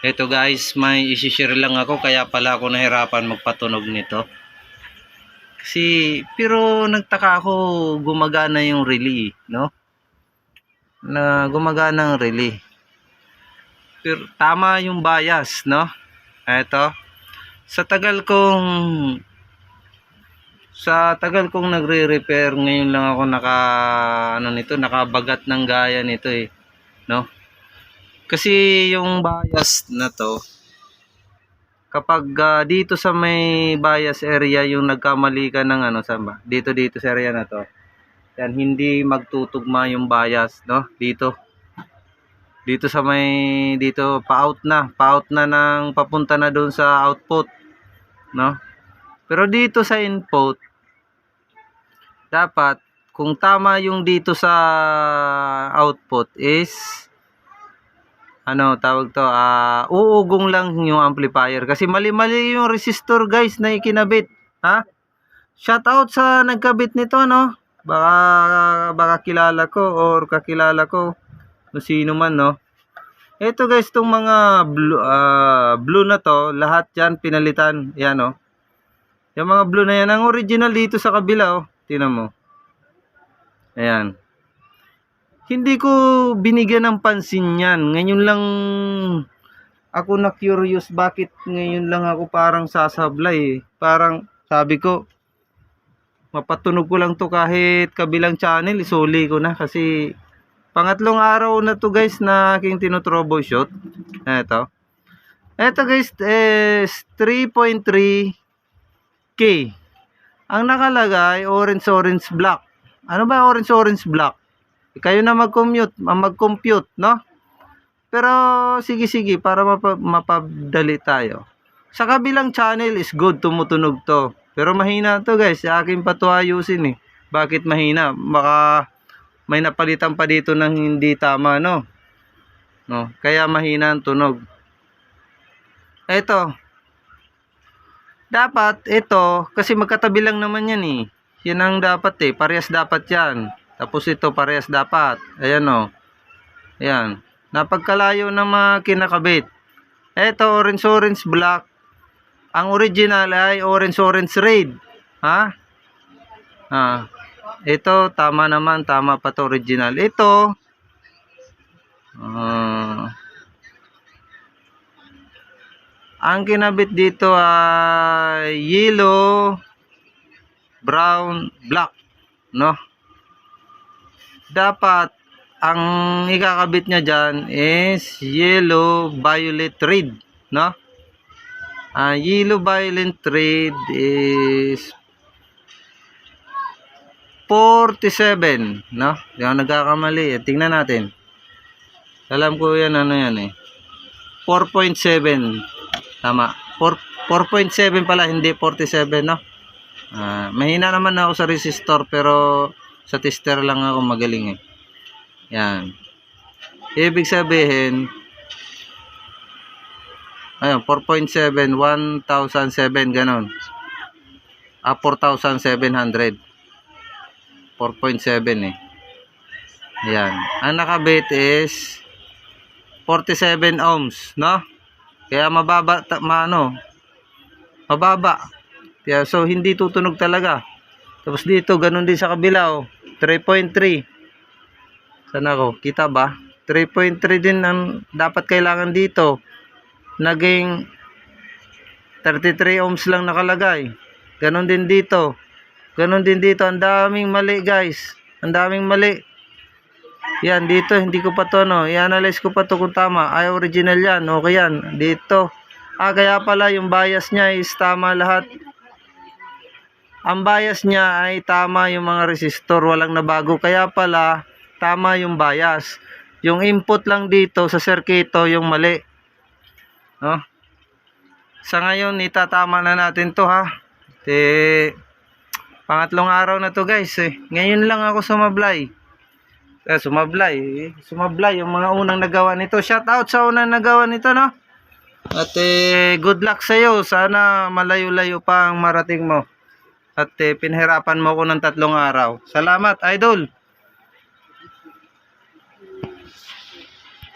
Ito guys, may isi-share lang ako kaya pala ako nahirapan magpatunog nito. Pero nagtaka ako gumagana yung relay, no? Gumagana ang relay. Pero tama yung bias, no? Ito. Sa tagal kong nagre-repair, ngayon lang ako nakabagat ng gaya nito no? Kasi yung bias na to, kapag dito sa may bias area yung nagkamali ka ng dito sa area na to, yan, hindi magtutugma yung bias, no? Dito sa may pa-out na ng papunta na doon sa output, no? Pero dito sa input, dapat kung tama yung dito sa output is uugong lang yung amplifier kasi mali-mali yung resistor guys na ikinabit, ha? Shout out sa nagkabit nito, no? Baka kilala ko or kakilala ko kung sino man, no? Ito guys, tong mga blue na to, lahat yan pinalitan, yan, no? Yung mga blue na yan, ang original dito sa kabila, oh. Tingnan mo. Ayan. Hindi ko binigyan ng pansin yan. Ngayon lang ako na curious bakit ngayon lang ako parang sasablay. Parang sabi ko, mapatunog ko lang to kahit kabilang channel, isuli ko na. Kasi pangatlong araw na to guys na aking tinotroubleshoot. Ito guys is 3.3K. Ang nakalagay, orange black. Ano ba orange black? Kayo na mag-compute, no? Pero sige para mapadali tayo. Sa kabilang channel is good, tumutunog to. Pero mahina to guys, sa akin pa to ayusin Bakit mahina? Baka may napalitan pa dito ng hindi tama, no? Kaya mahina ang tunog. Ito. Dapat ito, kasi magkatabi lang naman yan Yan ang dapat parehas dapat yan. Tapos ito parehas dapat. Ayan Ayan. Napagkalayo ng mga kinakabit. Ito orange black. Ang original ay orange red. Ha? Ito tama naman, tama pa to original. Ito ang kinabit dito ay yellow, brown, black, no? Dapat ang ikakabit niya dyan is yellow, violet, red, no? Yellow, violet, red is 47, no? Di ako nagkakamali. Tingnan natin. Alam ko yan, 4.7. Tama. 4.7 pala, hindi 47, no? Mahina naman ako sa resistor, pero sa tester lang ako magaling Yan. Ibig sabihin, ayun, 4.7, 1,007, ganon. 4,700. 4.7 Ayan. Ang nakabit is 47 ohms, no? Kaya mababa, mababa. Kaya, so, hindi tutunog talaga. Tapos dito, ganun din sa kabila, 3.3. Sana ko, kita ba? 3.3 din ang dapat kailangan dito. Naging 33 ohms lang nakalagay. Ganun din dito. Ganun din dito. Ang daming mali guys. Ang daming mali. Yan, dito, hindi ko pa to, i-analyze ko pa to kung tama. Ay, original yan. Okay yan. Dito. Kaya pala yung bias niya is tama lahat. Ang bias niya ay tama yung mga resistor, walang nabago. Kaya pala, tama yung bias. Yung input lang dito sa circuito yung mali. No? Sa ngayon, itatama na natin to, ha. Pangatlong araw na to, guys. Ngayon lang ako sumablay. Sumablay yung mga unang nagawa nito. Shout out sa unang nagawa nito, no? At good luck sa iyo. Sana malayo-layo pa ang marating mo. At pinahirapan mo ko ng 3 araw. Salamat, idol.